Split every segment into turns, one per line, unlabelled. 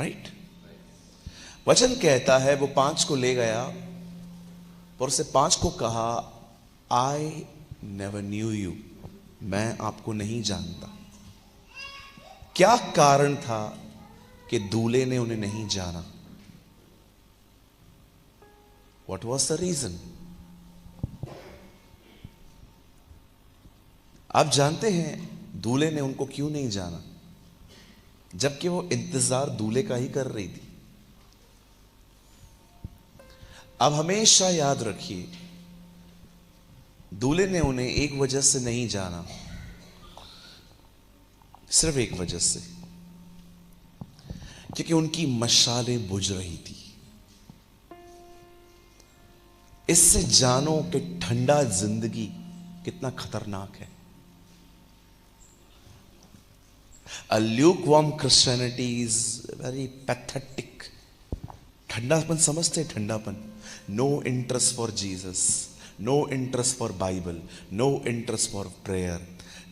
Right. वचन कहता है वो 5 को ले गया और उससे 5 को कहा, आई नेवर न्यू यू, मैं आपको नहीं जानता। क्या कारण था कि दूल्हे ने उन्हें नहीं जाना? What was the reason? आप जानते हैं दूल्हे ने उनको क्यों नहीं जाना, जबकि वो इंतजार दूल्हे का ही कर रही थी? अब हमेशा याद रखिए, दूल्हे ने उन्हें एक वजह से नहीं जाना, सिर्फ एक वजह से, क्योंकि उनकी मशालें बुझ रही थी। इससे जानो कि ठंडा जिंदगी कितना खतरनाक है। A lukewarm Christianity is very pathetic. ठंडापन समझते? ठंडापन, no interest for Jesus, no interest for Bible, no interest for prayer.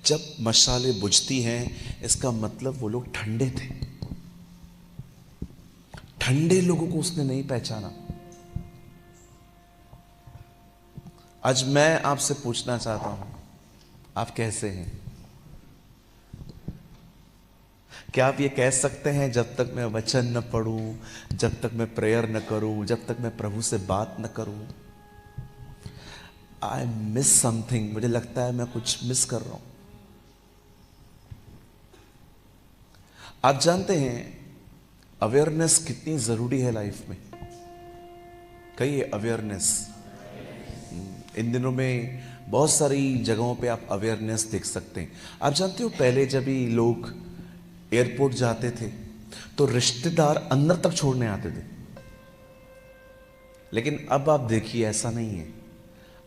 जब मशाले बुझती हैं, इसका मतलब वो लोग ठंडे थे। ठंडे लोगों को उसने नहीं पहचाना। आज मैं आपसे पूछना चाहता हूं, आप कैसे हैं? क्या आप ये कह सकते हैं, जब तक मैं वचन न पढ़ूं, जब तक मैं प्रेयर न करूं, जब तक मैं प्रभु से बात न करूं, आई मिस समथिंग, मुझे लगता है मैं कुछ मिस कर रहा हूं। आप जानते हैं अवेयरनेस कितनी जरूरी है लाइफ में? कहिए अवेयरनेस। इन दिनों में बहुत सारी जगहों पे आप अवेयरनेस देख सकते हैं। आप जानते हो पहले जब भी लोग एयरपोर्ट जाते थे तो रिश्तेदार अंदर तक छोड़ने आते थे, लेकिन अब आप देखिए ऐसा नहीं है।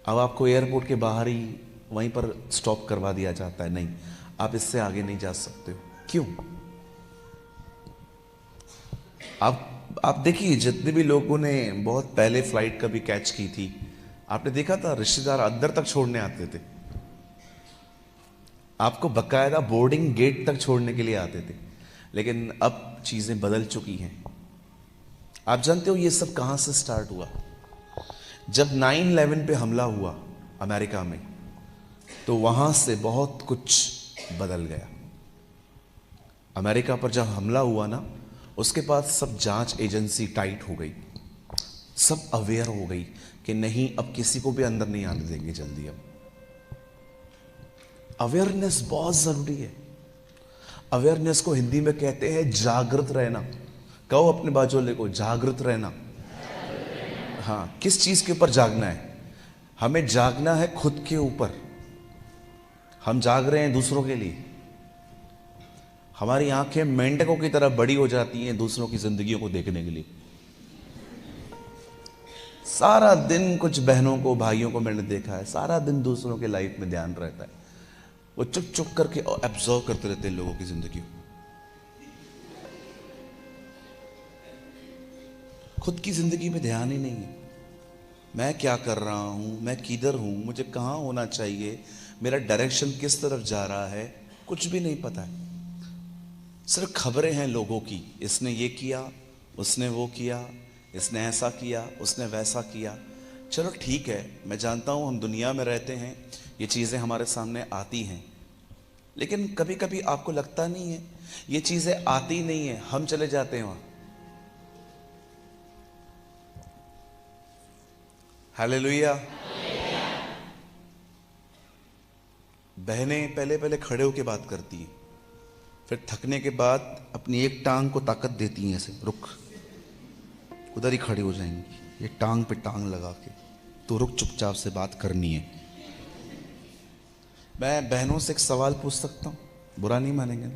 अब आपको एयरपोर्ट के बाहर ही वहीं पर स्टॉप करवा दिया जाता है, नहीं आप इससे आगे नहीं जा सकते हो। क्यों? आप देखिए, जितने भी लोगों ने बहुत पहले फ्लाइट कभी कैच की थी, आपने देखा था रिश्तेदार अंदर तक छोड़ने आते थे, आपको बकायदा बोर्डिंग गेट तक छोड़ने के लिए आते थे। लेकिन अब चीजें बदल चुकी हैं। आप जानते हो ये सब कहां से स्टार्ट हुआ? जब 9/11 पे हमला हुआ अमेरिका में, तो वहां से बहुत कुछ बदल गया। अमेरिका पर जब हमला हुआ ना, उसके बाद सब जांच एजेंसी टाइट हो गई, सब अवेयर हो गई कि नहीं अब किसी को भी अंदर नहीं आने देंगे जल्दी। अब अवेयरनेस बहुत जरूरी है। अवेयरनेस को हिंदी में कहते हैं जागृत रहना। कहो अपने बाजू वाले को, जागृत रहना। हाँ, किस चीज के ऊपर जागना है? हमें जागना है खुद के ऊपर। हम जाग रहे हैं दूसरों के लिए। हमारी आंखें मेंढकों की तरह बड़ी हो जाती हैं दूसरों की जिंदगियों को देखने के लिए। सारा दिन कुछ बहनों को, भाइयों को मैंने देखा है, सारा दिन दूसरों के लाइफ में ध्यान रहता है। वो चुप चुप करके एब्जॉर्व करते रहते हैं लोगों की जिंदगी को। खुद की जिंदगी में ध्यान ही नहीं है। मैं क्या कर रहा हूं, मैं किधर हूं, मुझे कहां होना चाहिए, मेरा डायरेक्शन किस तरफ जा रहा है, कुछ भी नहीं पता है। सिर्फ खबरें हैं लोगों की, इसने ये किया, उसने वो किया, इसने ऐसा किया, उसने वैसा किया। चलो ठीक है, मैं जानता हूं हम दुनिया में रहते हैं, ये चीज़ें हमारे सामने आती हैं, लेकिन कभी कभी आपको लगता नहीं है ये चीज़ें आती नहीं है, हम चले जाते हैं वहां। हालेलुया। बहनें पहले पहले खड़े होकर बात करती हैं, फिर थकने के बाद अपनी एक टांग को ताकत देती हैं, ऐसे रुक, उधर ही खड़ी हो जाएंगी, ये टांग पे टांग लगा के, तो रुक, चुपचाप से बात करनी है। मैं बहनों से एक सवाल पूछ सकता हूँ? बुरा नहीं मानेंगे ना?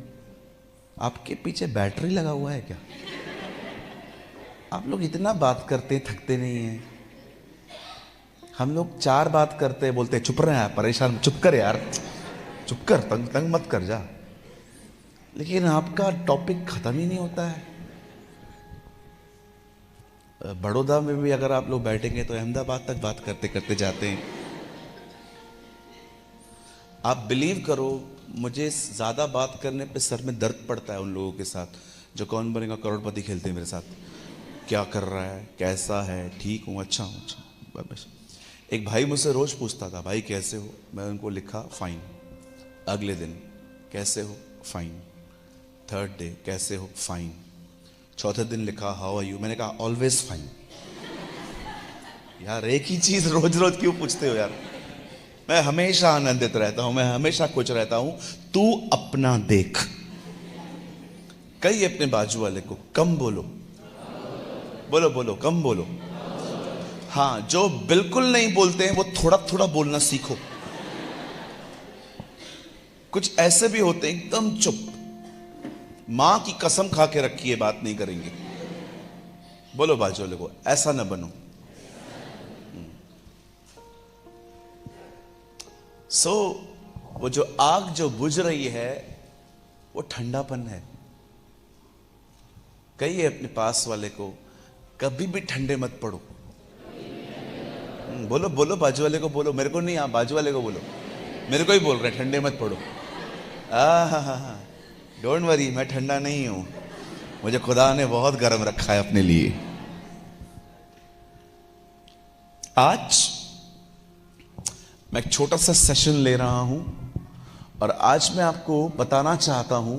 आपके पीछे बैटरी लगा हुआ है क्या? आप लोग इतना बात करते हैं, थकते नहीं हैं। हम लोग 4 बात करते हैं, बोलते हैं चुप रहे यार, परेशान, चुप कर यार, चुप कर, तंग तंग मत कर जा। लेकिन आपका टॉपिक खत्म ही नहीं होता है। बड़ौदा में भी अगर आप लोग बैठेंगे तो अहमदाबाद तक बात करते करते जाते हैं। आप बिलीव करो, मुझे ज़्यादा बात करने पे सर में दर्द पड़ता है उन लोगों के साथ जो कौन बनेगा करोड़पति खेलते हैं मेरे साथ। क्या कर रहा है, कैसा है, ठीक हूँ, अच्छा हूँ, अच्छा बस। एक भाई मुझसे रोज़ पूछता था, भाई कैसे हो? मैं उनको लिखा फाइन। अगले दिन कैसे हो? फाइन। थर्ड डे कैसे हो? फाइन। चौथे दिन लिखा हाउ आर यू? मैंने कहा ऑलवेज फाइन। यार एक ही चीज़ रोज रोज क्यों पूछते हो यार? मैं हमेशा आनंदित रहता हूं, मैं हमेशा खुश रहता हूं, तू अपना देख। कई अपने बाजू वाले को कम बोलो, बोलो बोलो, कम बोलो। हाँ, जो बिल्कुल नहीं बोलते हैं वो थोड़ा थोड़ा बोलना सीखो। कुछ ऐसे भी होते हैं एकदम चुप, मां की कसम खा के रखी है बात नहीं करेंगे। बोलो बाजू वाले को, ऐसा ना बनो। वो जो आग जो बुझ रही है वो ठंडापन है। कहिए अपने पास वाले को, कभी भी ठंडे मत पड़ो। बोलो बोलो बाजू वाले को, बोलो, मेरे को नहीं, आप बाजू वाले को बोलो, मेरे को ही बोल रहे ठंडे मत पड़ो। हाँ, डोंट वरी, मैं ठंडा नहीं हूं, मुझे खुदा ने बहुत गर्म रखा है अपने लिए। आज मैं एक छोटा सा सेशन ले रहा हूं और आज मैं आपको बताना चाहता हूं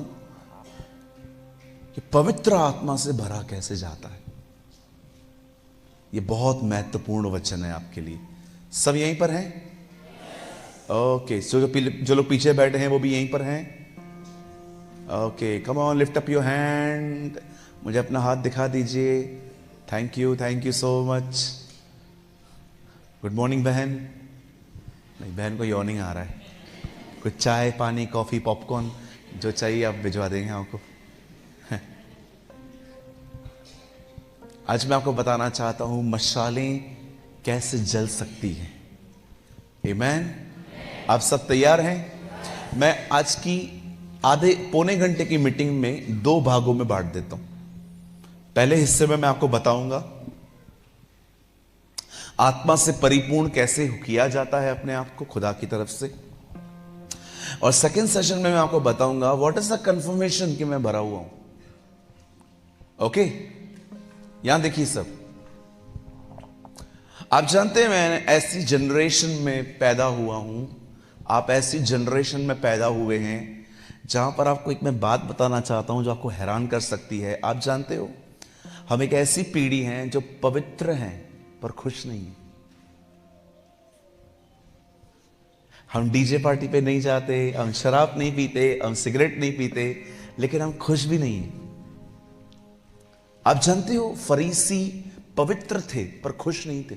कि पवित्र आत्मा से भरा कैसे जाता है। यह बहुत महत्वपूर्ण वचन है आपके लिए। सब यहीं पर हैं? ओके, जो लोग पीछे बैठे हैं वो भी यहीं पर हैं? Okay, come on, lift up your hand. मुझे अपना हाथ दिखा दीजिए। Thank you so much. Good morning बहन। नहीं, बहन को यॉर्निंग आ रहा है। कुछ चाय, पानी, कॉफी, पॉपकॉर्न जो चाहिए आप भिजवा देंगे आपको। आज मैं आपको बताना चाहता हूं मशालें कैसे जल सकती हैं। आमीन। आप सब तैयार हैं? मैं आज की आधे पौने घंटे की मीटिंग में 2 भागों में बांट देता हूं। पहले हिस्से में मैं आपको बताऊंगा आत्मा से परिपूर्ण कैसे किया जाता है अपने आप को खुदा की तरफ से, और सेकंड सेशन में मैं आपको बताऊंगा व्हाट इज द कंफर्मेशन कि मैं भरा हुआ हूं। ओके, यहां देखिए सब। आप जानते हैं मैं ऐसी जनरेशन में पैदा हुआ हूं, आप ऐसी जनरेशन में पैदा हुए हैं जहां पर आपको एक मैं बात बताना चाहता हूं जो आपको हैरान कर सकती है। आप जानते हो हम एक ऐसी पीढ़ी हैं जो पवित्र हैं पर खुश नहीं है। हम डीजे पार्टी पे नहीं जाते, हम शराब नहीं पीते, हम सिगरेट नहीं पीते, लेकिन हम खुश भी नहीं है। आप जानते हो फरीसी पवित्र थे पर खुश नहीं थे।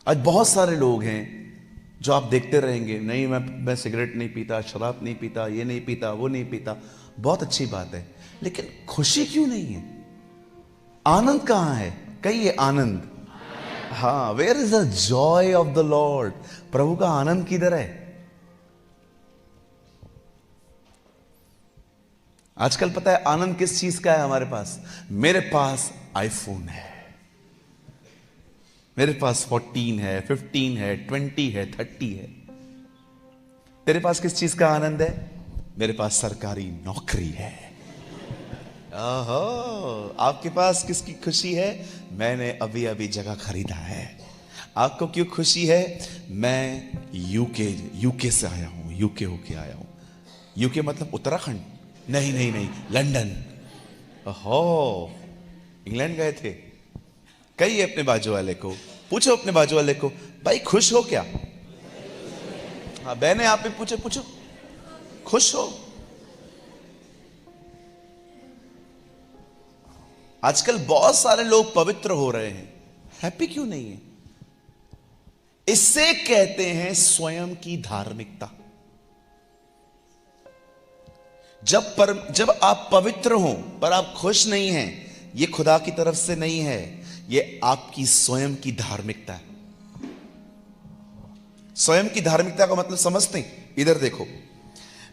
आज बहुत सारे लोग हैं जो आप देखते रहेंगे, नहीं मैं सिगरेट नहीं पीता, शराब नहीं पीता, ये नहीं पीता, वो नहीं पीता। बहुत अच्छी बात है, लेकिन खुशी क्यों नहीं है? आनंद कहां है? कहिए आनंद। हाँ, where is the joy of the Lord? प्रभु का आनंद किधर है? आजकल पता है आनंद किस चीज का है हमारे पास? मेरे पास आईफोन है, मेरे पास 14 है, 15 है, 20 है, 30 है। तेरे पास किस चीज का आनंद है? मेरे पास सरकारी नौकरी है। ओहो, आपके पास किसकी खुशी है? मैंने अभी अभी जगह खरीदा है। आपको क्यों खुशी है? मैं यूके से आया हूं, यूके होके आया हूं। यूके मतलब उत्तराखंड? नहीं नहीं नहीं, लंदन। ओहो, इंग्लैंड गए थे। कहिए अपने बाजू वाले को, पूछो अपने बाजू वाले को, भाई खुश हो क्या? हाँ बहने, आप भी पूछो, खुश हो? आजकल बहुत सारे लोग पवित्र हो रहे हैं, हैप्पी क्यों नहीं है? इससे कहते हैं स्वयं की धार्मिकता। जब आप पवित्र हो पर आप खुश नहीं हैं, यह खुदा की तरफ से नहीं है, यह आपकी स्वयं की धार्मिकता है। स्वयं की धार्मिकता का मतलब समझते हैं? इधर देखो,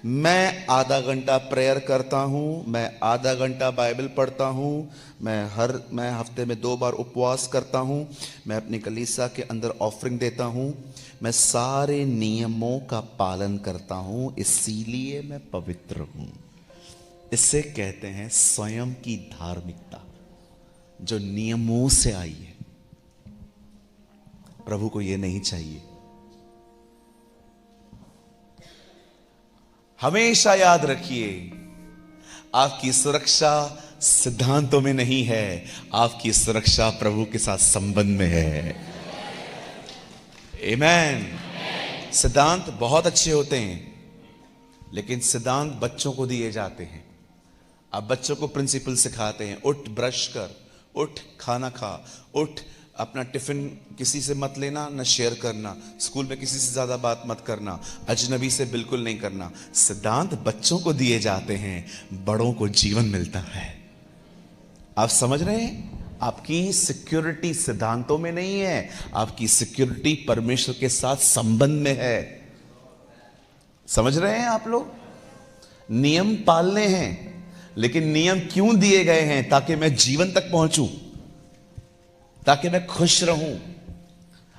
मैं आधा घंटा प्रेयर करता हूँ, मैं आधा घंटा बाइबल पढ़ता हूँ, मैं हफ्ते में 2 बार उपवास करता हूँ, मैं अपनी कलीसिया के अंदर ऑफरिंग देता हूँ, मैं सारे नियमों का पालन करता हूँ, इसीलिए मैं पवित्र हूँ। इसे कहते हैं स्वयं की धार्मिकता, जो नियमों से आई है। प्रभु को यह नहीं चाहिए। हमेशा याद रखिए, आपकी सुरक्षा सिद्धांतों में नहीं है, आपकी सुरक्षा प्रभु के साथ संबंध में है। आमीन। सिद्धांत बहुत अच्छे होते हैं, लेकिन सिद्धांत बच्चों को दिए जाते हैं। आप बच्चों को प्रिंसिपल सिखाते हैं, उठ ब्रश कर, उठ खाना खा, उठ अपना टिफिन किसी से मत लेना, न शेयर करना, स्कूल में किसी से ज्यादा बात मत करना, अजनबी से बिल्कुल नहीं करना। सिद्धांत बच्चों को दिए जाते हैं, बड़ों को जीवन मिलता है। आप समझ रहे हैं? आपकी सिक्योरिटी सिद्धांतों में नहीं है, आपकी सिक्योरिटी परमेश्वर के साथ संबंध में है। समझ रहे हैं आप लोग? नियम पालने हैं, लेकिन नियम क्यों दिए गए हैं? ताकि मैं जीवन तक पहुंचूं, ताकि मैं खुश रहूं।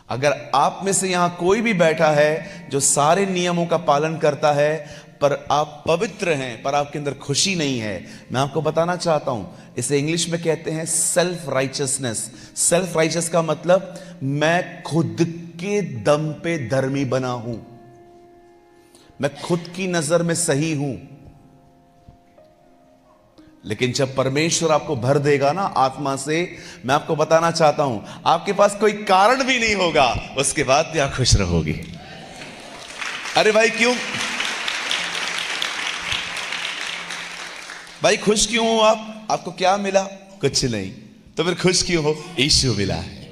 अगर आप में से यहां कोई भी बैठा है जो सारे नियमों का पालन करता है, पर आप पवित्र हैं, पर आपके अंदर खुशी नहीं है, मैं आपको बताना चाहता हूं, इसे इंग्लिश में कहते हैं सेल्फ राइचियसनेस। सेल्फ राइचियस का मतलब मैं खुद के दम पे धर्मी बना हूं, मैं खुद की नजर में सही हूं। लेकिन जब परमेश्वर आपको भर देगा ना आत्मा से, मैं आपको बताना चाहता हूं, आपके पास कोई कारण भी नहीं होगा, उसके बाद भी आप खुश रहोगे। अरे भाई क्यों भाई खुश क्यों हो आप? आपको क्या मिला? कुछ नहीं, तो फिर खुश क्यों हो? यीशु मिला है।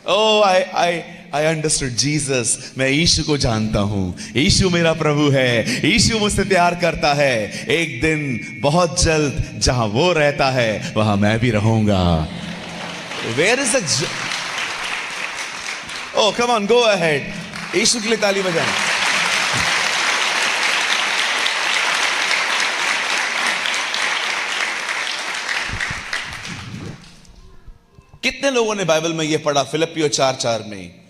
ओ आई अंडरस्टूड जीसस। मैं यीशु को जानता हूं, यीशु मेरा प्रभु है, यीशु मुझसे प्यार करता है। एक दिन बहुत जल्द जहां वो रहता है, वहां मैं भी रहूंगा। Where is the o come on, go ahead. यीशु के लिए ताली बजाएं। कितने लोगों ने बाइबल में यह पढ़ा? फिलिपियो 4:4 में,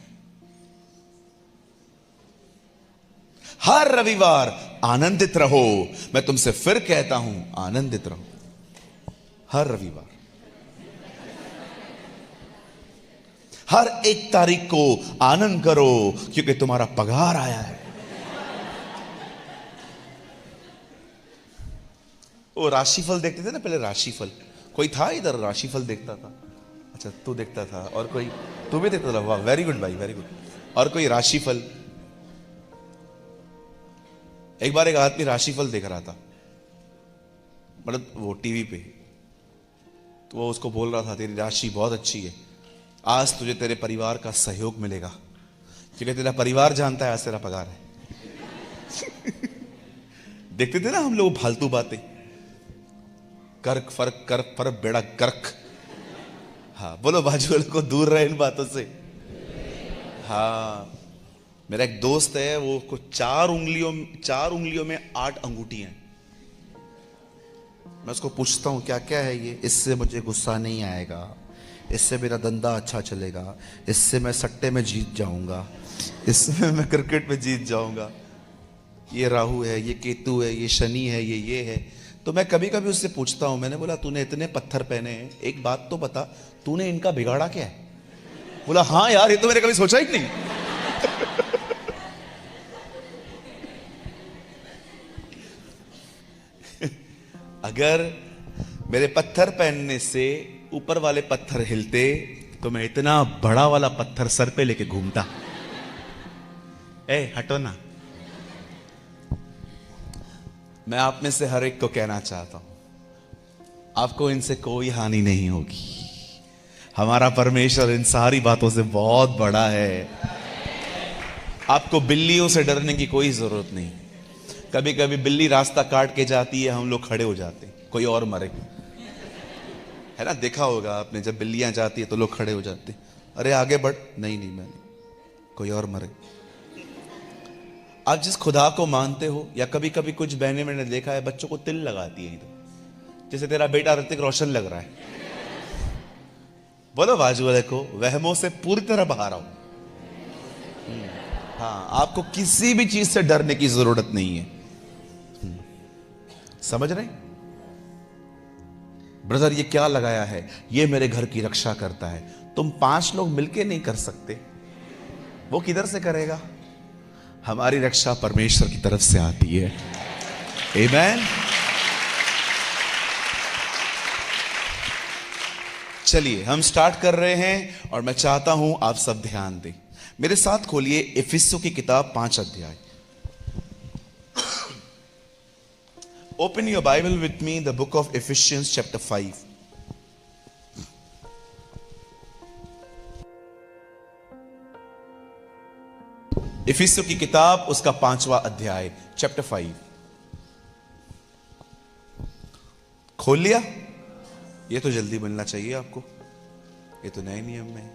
हर रविवार आनंदित रहो। मैं तुमसे फिर कहता हूं, आनंदित रहो। हर रविवार, हर 1 तारीख को आनंद करो, क्योंकि तुम्हारा पगार आया है। वो राशिफल देखते थे ना पहले, राशिफल। कोई था इधर राशिफल देखता था? अच्छा, तू देखता था, और कोई? तू भी देखता था? वाह, वेरी गुड भाई, वेरी गुड। और कोई राशिफल? एक बार एक आदमी राशिफल देख रहा था, मतलब वो टीवी पे, तो वो उसको बोल रहा था, तेरी राशि बहुत अच्छी है, आज तुझे तेरे परिवार का सहयोग मिलेगा, क्योंकि तेरा परिवार जानता है आज तेरा पगार है। देखते थे ना हम लोग फालतू बातें, कर्क फर्क कर पर बेड़ा गर्क। हाँ बोलो, बाजू वाले को दूर रहे इन बातों से। हाँ, मेरा एक दोस्त है, वो को 4 उंगलियों में 8 अंगूठी हैं। मैं उसको पूछता हूं क्या क्या है ये? इससे मुझे गुस्सा नहीं आएगा, इससे मेरा धंधा अच्छा चलेगा, इससे मैं सट्टे में जीत जाऊंगा, इससे मैं क्रिकेट में जीत जाऊंगा, ये राहु है, ये केतु है, ये शनि है, ये है। तो मैं कभी कभी उससे पूछता हूं, मैंने बोला तूने इतने पत्थर पहने हैं, एक बात तो बता, तूने इनका बिगाड़ा क्या है? बोला हाँ यार, ये तो मैंने कभी सोचा ही नहीं। अगर मेरे पत्थर पहनने से ऊपर वाले पत्थर हिलते, तो मैं इतना बड़ा वाला पत्थर सर पे लेके घूमता। हटो ना। मैं आप में से हर एक को कहना चाहता हूं, आपको इनसे कोई हानि नहीं होगी। हमारा परमेश्वर इन सारी बातों से बहुत बड़ा है। आपको बिल्लियों से डरने की कोई जरूरत नहीं। कभी कभी बिल्ली रास्ता काट के जाती है, हम लोग खड़े हो जाते हैं, कोई और मरे, है ना? देखा होगा आपने, जब बिल्लियां जाती है तो लोग खड़े हो जाते हैं, अरे आगे बढ़, नहीं मैं नहीं, कोई और मरे। आप जिस खुदा को मानते हो, या कभी कभी कुछ बहनें मैंने देखा है बच्चों को तिल लगाती है इधर, जैसे तेरा बेटा ऋतिक रोशन लग रहा है। बोलो बाजू वाले को, वहमों से पूरी तरह बाहर आओ। हाँ, आपको किसी भी चीज से डरने की जरूरत नहीं है। समझ रहे ब्रदर, ये क्या लगाया है? ये मेरे घर की रक्षा करता है। तुम 5 लोग मिलके नहीं कर सकते, वो किधर से करेगा? हमारी रक्षा परमेश्वर की तरफ से आती है। आमीन। चलिए हम स्टार्ट कर रहे हैं और मैं चाहता हूं आप सब ध्यान दें। मेरे साथ खोलिए इफिसियों की किताब 5 अध्याय। Open your Bible with me, the book of efficiency chapter 5। इफिसियों की किताब उसका 5वां अध्याय, चैप्टर 5। खोल लिया? ये तो जल्दी मिलना चाहिए आपको, ये तो नए नियम में है।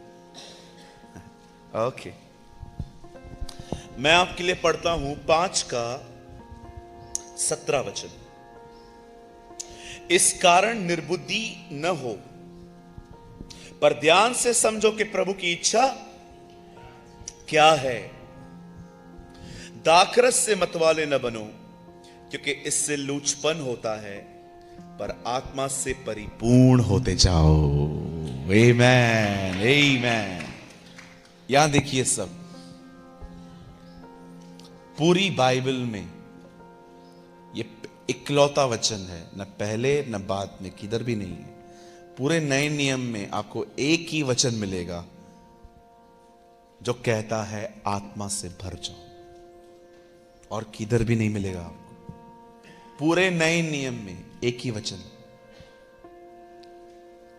ओके, मैं आपके लिए पढ़ता हूं 5 का 17 वचन। इस कारण निर्बुद्धि न हो, पर ध्यान से समझो कि प्रभु की इच्छा क्या है। दाखरस से मतवाले न बनो, क्योंकि इससे लूचपन होता है, पर आत्मा से परिपूर्ण होते जाओ। आमेन, आमेन। यहां देखिए, सब पूरी बाइबल में ये इकलौता वचन है, न पहले न बाद में, किधर भी नहीं है। पूरे नए नियम में आपको एक ही वचन मिलेगा जो कहता है आत्मा से भर जाओ, और किधर भी नहीं मिलेगा आपको। पूरे नए नियम में एक ही वचन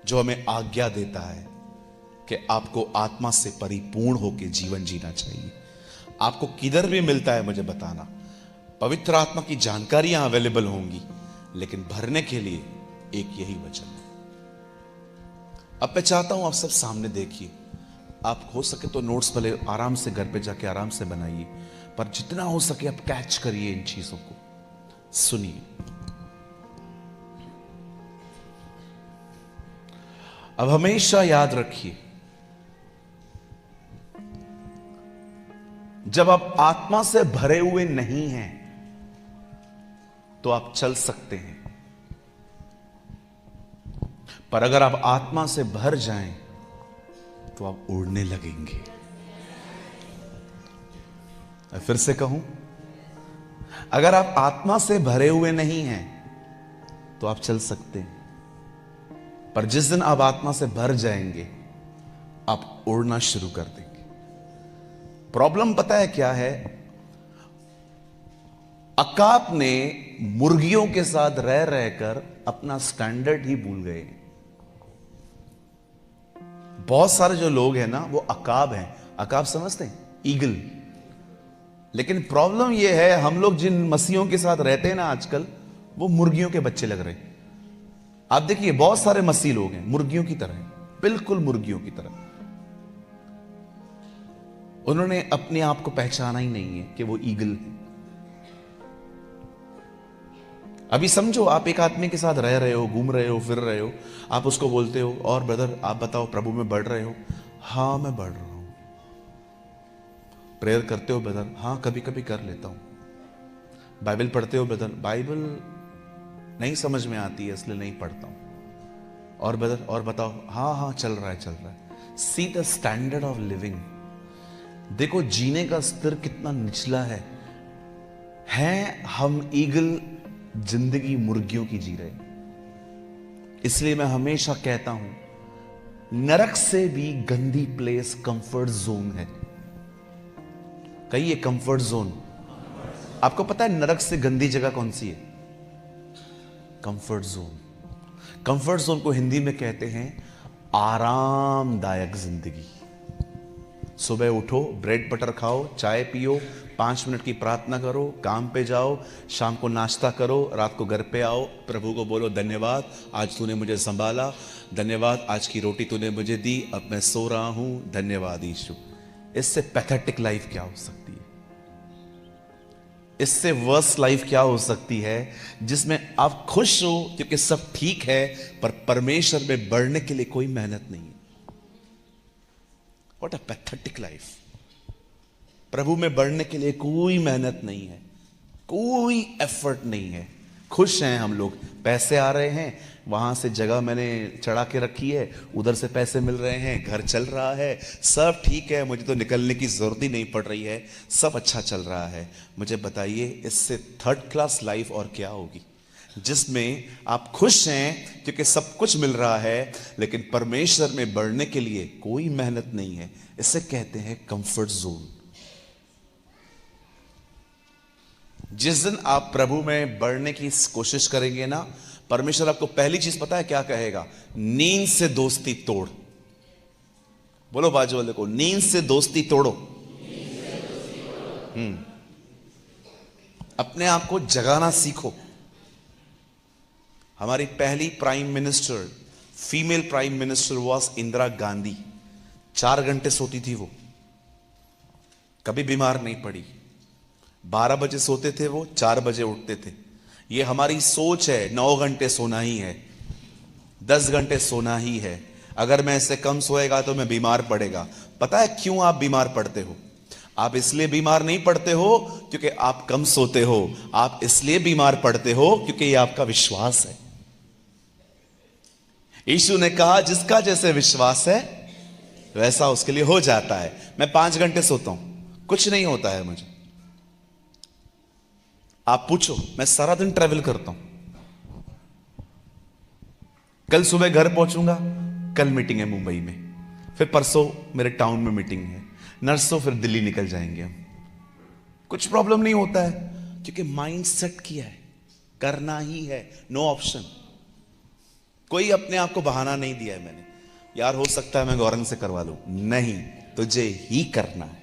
जो हमें आज्ञा देता है कि आपको आत्मा से परिपूर्ण होकर जीवन जीना चाहिए। आपको किधर भी मिलता है मुझे बताना। पवित्र आत्मा की जानकारियां अवेलेबल होंगी, लेकिन भरने के लिए एक यही वचन है। अब मैं चाहता हूं आप सब सामने देखिए। आप हो सके तो नोट्स भले आराम से घर पे जाके आराम से बनाइए, पर जितना हो सके आप कैच करिए इन चीजों को, सुनिए। अब हमेशा याद रखिए, जब आप आत्मा से भरे हुए नहीं हैं तो आप चल सकते हैं, पर अगर आप आत्मा से भर जाएं तो आप उड़ने लगेंगे। मैं फिर से कहूं, अगर आप आत्मा से भरे हुए नहीं हैं तो आप चल सकते हैं, पर जिस दिन आप आत्मा से भर जाएंगे आप उड़ना शुरू कर देंगे। प्रॉब्लम पता है क्या है? अकाब ने मुर्गियों के साथ रह रहकर अपना स्टैंडर्ड ही भूल गए। बहुत सारे जो लोग हैं ना, वो अकाब हैं। अकाब समझते हैं? ईगल। लेकिन प्रॉब्लम यह है, हम लोग जिन मसीहों के साथ रहते हैं ना आजकल, वो मुर्गियों के बच्चे लग रहे हैं। आप देखिए, बहुत सारे मसीह लोग हैं मुर्गियों की तरह, बिल्कुल मुर्गियों की तरह। उन्होंने अपने आप को पहचाना ही नहीं है कि वो ईगल है। अभी समझो, आप एक आदमी के साथ रह रहे हो, घूम रहे हो, फिर रहे हो, आप उसको बोलते हो, और ब्रदर आप बताओ प्रभु में बढ़ रहे हो? हाँ मैं बढ़ रहा हूं। प्रेयर करते हो ब्रदर? हाँ कभी कभी कर लेता हूं। बाइबल पढ़ते हो ब्रदर? बाइबल नहीं समझ में आती है इसलिए नहीं पढ़ता हूं। और ब्रदर और बताओ? हाँ हाँ चल रहा है, चल रहा है। See the standard of living. देखो जीने का स्तर कितना निचला है। हम ईगल जिंदगी मुर्गियों की जी रहे। इसलिए मैं हमेशा कहता हूं, नरक से भी गंदी प्लेस कंफर्ट जोन है। कहिए कंफर्ट जोन। आपको पता है नरक से गंदी जगह कौन सी है? Comfort zone. कंफर्ट जोन को हिंदी में कहते हैं आरामदायक जिंदगी। सुबह उठो, ब्रेड बटर खाओ, चाय पियो, 5 मिनट की प्रार्थना करो, काम पे जाओ, शाम को नाश्ता करो, रात को घर पे आओ, प्रभु को बोलो धन्यवाद आज तूने मुझे संभाला, धन्यवाद आज की रोटी तूने मुझे दी, अब मैं सो रहा हूं, धन्यवाद यीशु। इससे पैथेटिक लाइफ क्या हो सकती है? इससे वर्स लाइफ क्या हो सकती है, जिसमें आप खुश हो क्योंकि सब ठीक है, पर परमेश्वर में बढ़ने के लिए कोई मेहनत नहीं है। What a pathetic life. प्रभु में बढ़ने के लिए कोई मेहनत नहीं है, कोई एफर्ट नहीं है। खुश हैं हम लोग, पैसे आ रहे हैं, वहां से जगह मैंने चढ़ा के रखी है, उधर से पैसे मिल रहे हैं, घर चल रहा है, सब ठीक है, मुझे तो निकलने की जरूरत ही नहीं पड़ रही है, सब अच्छा चल रहा है। मुझे बताइए इससे थर्ड क्लास लाइफ और क्या होगी, जिसमें आप खुश हैं क्योंकि सब कुछ मिल रहा है, लेकिन परमेश्वर में बढ़ने के लिए कोई मेहनत नहीं है। इसे कहते हैं कंफर्ट जोन। जिस दिन आप प्रभु में बढ़ने की कोशिश करेंगे ना, परमेश्वर आपको पहली चीज पता है क्या कहेगा? नींद से दोस्ती तोड़। बोलो बाजू वाले को, नींद से दोस्ती तोड़ो। अपने आप को जगाना सीखो। हमारी पहली prime minister, female prime minister was Indira Gandhi. 4 घंटे सोती थी वो, कभी बीमार नहीं पड़ी। 12 बजे सोते थे वो, 4 बजे उठते थे। ये हमारी सोच है, 9 घंटे सोना ही है, 10 घंटे सोना ही है। अगर मैं इससे कम सोएगा तो मैं बीमार पड़ेगा। पता है क्यों आप बीमार पड़ते हो? आप इसलिए बीमार नहीं पड़ते हो क्योंकि आप कम सोते हो, आप इसलिए बीमार पड़ते हो क्योंकि ये आपका विश्वास है। यीशु ने कहा जिसका जैसे विश्वास है वैसा उसके लिए हो जाता है। मैं 5 घंटे सोता हूं, कुछ नहीं होता है मुझे। आप पूछो, मैं सारा दिन ट्रैवल करता हूं। कल सुबह घर पहुंचूंगा, कल मीटिंग है मुंबई में, फिर परसों मेरे टाउन में मीटिंग है, नरसों फिर दिल्ली निकल जाएंगे हम। कुछ प्रॉब्लम नहीं होता है क्योंकि माइंड सेट किया है, करना ही है, नो ऑप्शन। कोई अपने आप को बहाना नहीं दिया है मैंने, यार हो सकता है मैं गौरंग से करवा लूं। नहीं, तुझे ही करना है।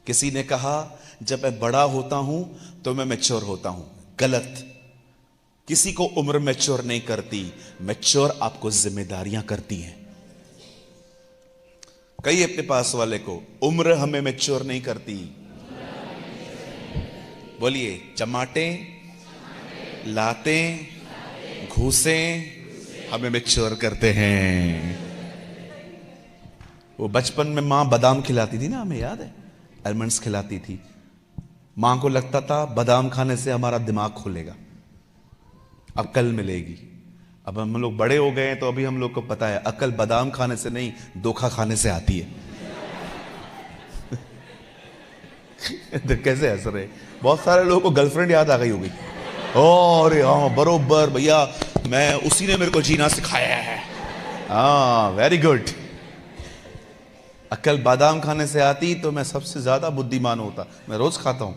किसी ने कहा जब मैं बड़ा होता हूं तो मैं मैच्योर होता हूं। गलत। किसी को उम्र मैच्योर नहीं करती, मैच्योर आपको जिम्मेदारियां करती हैं। कई अपने पास वाले को, उम्र हमें मैच्योर नहीं करती। बोलिए, चमाटे लाते घूसे हमें मैच्योर करते हैं। वो बचपन में मां बादाम खिलाती थी ना, हमें याद है, आलमंड्स खिलाती थी। मां को लगता था बादाम खाने से हमारा दिमाग खुलेगा, अक्ल मिलेगी। अब हम लोग बड़े हो गए हैं तो अभी हम लोग को पता है अक्ल बादाम खाने से नहीं, धोखा खाने से आती है। तो कैसे हंस रहे? बहुत सारे लोगों को गर्लफ्रेंड याद आ गई होगी। अरे हाँ बरोबर भैया, मैं उसी ने मेरे को जीना सिखाया है। हाँ वेरी गुड। अक्ल बादाम खाने से आती तो मैं सबसे ज्यादा बुद्धिमान होता। मैं रोज खाता हूं।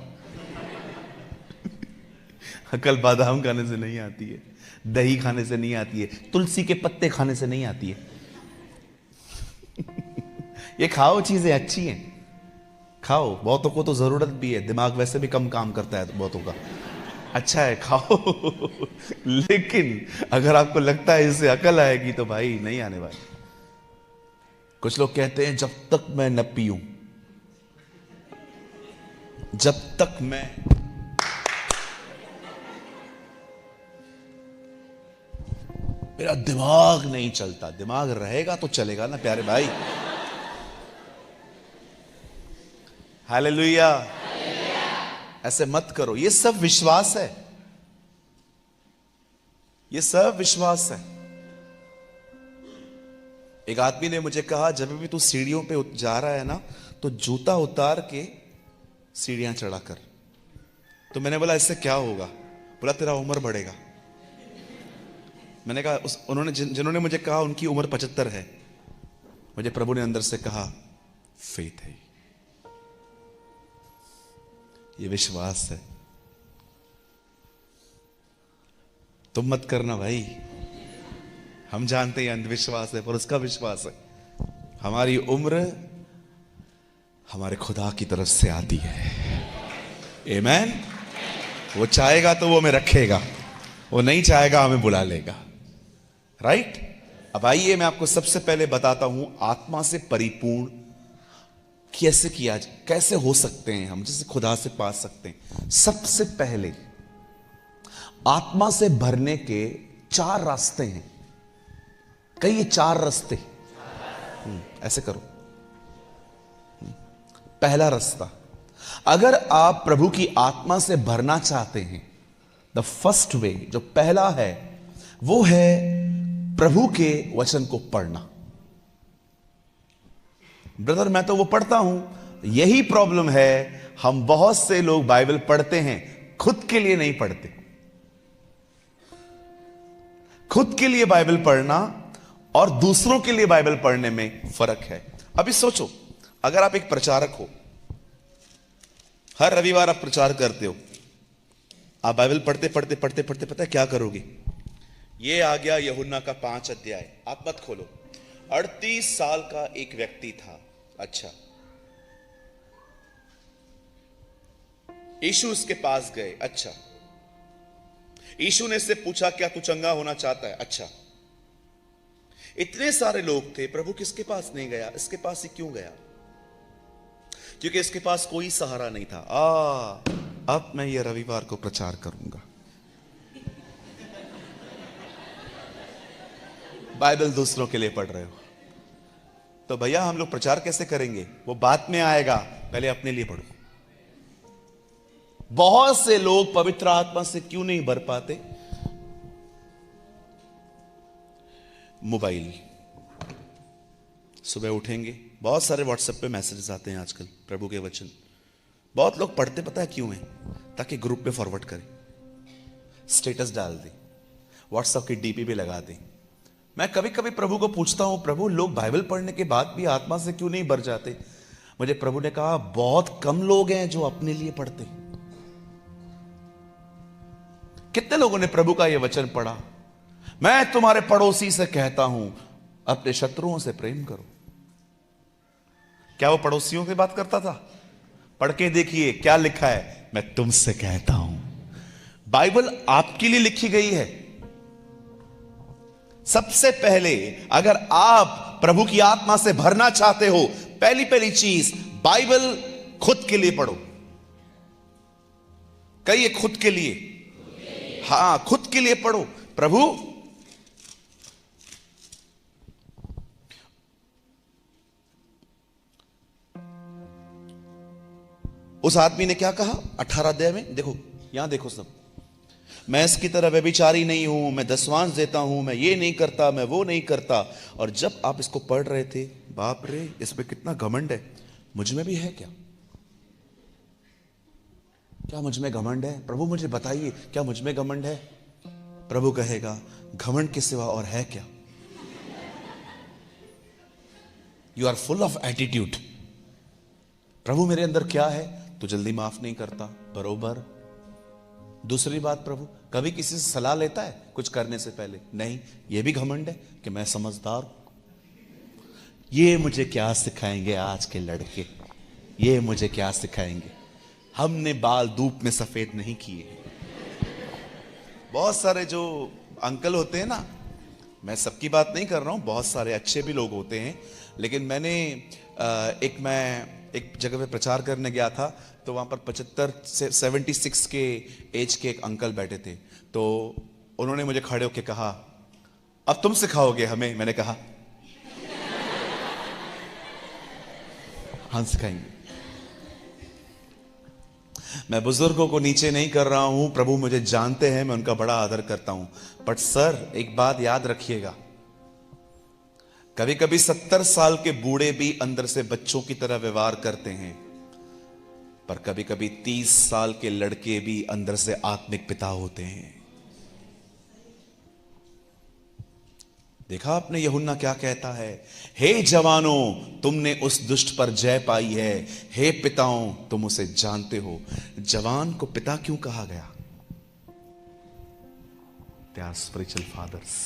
अक्ल बादाम खाने से नहीं आती है, दही खाने से नहीं आती है, तुलसी के पत्ते खाने से नहीं आती है। ये खाओ, चीजें अच्छी हैं, खाओ। बहुतों को तो जरूरत भी है, दिमाग वैसे भी कम काम करता है बहुतों का। अच्छा है, खाओ। लेकिन अगर आपको लगता है इससे अकल आएगी तो भाई नहीं आने वाली। कुछ लोग कहते हैं जब तक मैं न पीऊं, जब तक मैं मेरा दिमाग नहीं चलता। दिमाग रहेगा तो चलेगा ना प्यारे भाई। हालेलुया। ऐसे मत करो, ये सब विश्वास है, ये सब विश्वास है। एक आदमी ने मुझे कहा जब भी तू सीढ़ियों पे जा रहा है ना तो जूता उतार के सीढ़ियां चढ़ा कर। तो मैंने बोला इससे क्या होगा? बोला तेरा उम्र बढ़ेगा। मैंने कहा उन्होंने जिन्होंने मुझे कहा उनकी उम्र 75 है। मुझे प्रभु ने अंदर से कहा फेथ है, ये विश्वास है। तुम मत करना भाई, हम जानते हैं अंधविश्वास है, पर उसका विश्वास है। हमारी उम्र हमारे खुदा की तरफ से आती है। आमीन। वो चाहेगा तो वो हमें रखेगा, वो नहीं चाहेगा हमें बुला लेगा। राइट। अब आइए मैं आपको सबसे पहले बताता हूं आत्मा से परिपूर्ण कैसे किया, कैसे हो सकते हैं हम, जैसे खुदा से पा सकते हैं। सबसे पहले आत्मा से भरने के 4 रास्ते हैं। कई ये 4 रास्ते, ऐसे करो। पहला रास्ता, अगर आप प्रभु की आत्मा से भरना चाहते हैं, द फर्स्ट वे, जो पहला है वो है प्रभु के वचन को पढ़ना। ब्रदर मैं तो वो पढ़ता हूं, यही प्रॉब्लम है। हम बहुत से लोग बाइबल पढ़ते हैं, खुद के लिए नहीं पढ़ते। खुद के लिए बाइबल पढ़ना और दूसरों के लिए बाइबल पढ़ने में फर्क है। अभी सोचो, अगर आप एक प्रचारक हो, हर रविवार आप प्रचार करते हो, आप बाइबल पढ़ते पढ़ते पढ़ते पढ़ते पता है क्या करोगे? ये आ गया यूहन्ना का 5 अध्याय, आप मत खोलो। 38 साल का एक व्यक्ति था। अच्छा, यीशु उसके पास गए। अच्छा, यीशु ने इससे पूछा क्या तू चंगा होना चाहता है? अच्छा, इतने सारे लोग थे, प्रभु किसके पास नहीं गया? इसके पास ही क्यों गया? क्योंकि इसके पास कोई सहारा नहीं था। अब मैं ये रविवार को प्रचार करूंगा। बाइबल दूसरों के लिए पढ़ रहे हो तो भैया हम लोग प्रचार कैसे करेंगे? वो बाद में आएगा, पहले अपने लिए पढ़ो। बहुत से लोग पवित्र आत्मा से क्यों नहीं भर पाते? मोबाइल, सुबह उठेंगे, बहुत सारे व्हाट्सएप पे मैसेजेस आते हैं आजकल प्रभु के वचन। बहुत लोग पढ़ते पता है क्यों है? ताकि ग्रुप पे फॉरवर्ड करें, स्टेटस डाल दें, व्हाट्सएप की डीपी भी लगा दें। मैं कभी कभी प्रभु को पूछता हूं, प्रभु लोग बाइबल पढ़ने के बाद भी आत्मा से क्यों नहीं भर जाते? मुझे प्रभु ने कहा बहुत कम लोग हैं जो अपने लिए पढ़ते। कितने लोगों ने प्रभु का यह वचन पढ़ा, मैं तुम्हारे पड़ोसी से कहता हूं अपने शत्रुओं से प्रेम करो। क्या वो पड़ोसियों की बात करता था? पढ़ के देखिए क्या लिखा है, मैं तुमसे कहता हूं। बाइबल आपके लिए लिखी गई है। सबसे पहले अगर आप प्रभु की आत्मा से भरना चाहते हो, पहली चीज, बाइबल खुद के लिए पढ़ो। कहिए खुद के लिए। हां, खुद के लिए पढ़ो। प्रभु उस आदमी ने क्या कहा 18 अध्याय में, देखो यहां देखो सब, मैं इसकी तरह व्यभिचारी नहीं हूं, मैं दशवांश देता हूं, मैं ये नहीं करता, मैं वो नहीं करता। और जब आप इसको पढ़ रहे थे, बाप रे इस पे कितना घमंड है। मुझ में भी है क्या? क्या मुझ में घमंड है? प्रभु मुझे बताइए, क्या मुझ में घमंड है? प्रभु कहेगा घमंड के सिवा और है क्या? You are full of attitude. प्रभु मेरे अंदर क्या है? तू जल्दी माफ नहीं करता, बरोबर। दूसरी बात, प्रभु कभी किसी से सलाह लेता है कुछ करने से पहले? नहीं। यह भी घमंड है कि मैं समझदार हूं। ये मुझे क्या सिखाएंगे आज के लड़के, ये मुझे क्या सिखाएंगे? हमने बाल धूप में सफेद नहीं किए। बहुत सारे जो अंकल होते हैं ना, मैं सबकी बात नहीं कर रहा हूं, बहुत सारे अच्छे भी लोग होते हैं, लेकिन मैंने मैं एक जगह पे प्रचार करने गया था, तो वहां पर 76 के एज के एक अंकल बैठे थे। तो उन्होंने मुझे खड़े होकर कहा, अब तुम सिखाओगे हमें? मैंने कहा हाँ सिखाएंगे। मैं बुजुर्गों को नीचे नहीं कर रहा हूं, प्रभु मुझे जानते हैं, मैं उनका बड़ा आदर करता हूं। बट सर एक बात याद रखिएगा, कभी कभी 70 साल के बूढ़े भी अंदर से बच्चों की तरह व्यवहार करते हैं, पर कभी कभी 30 साल के लड़के भी अंदर से आत्मिक पिता होते हैं। देखा आपने यूहन्ना क्या कहता है? हे जवानों तुमने उस दुष्ट पर जय पाई है, हे पिताओं तुम उसे जानते हो। जवान को पिता क्यों कहा गया? They are spiritual fathers.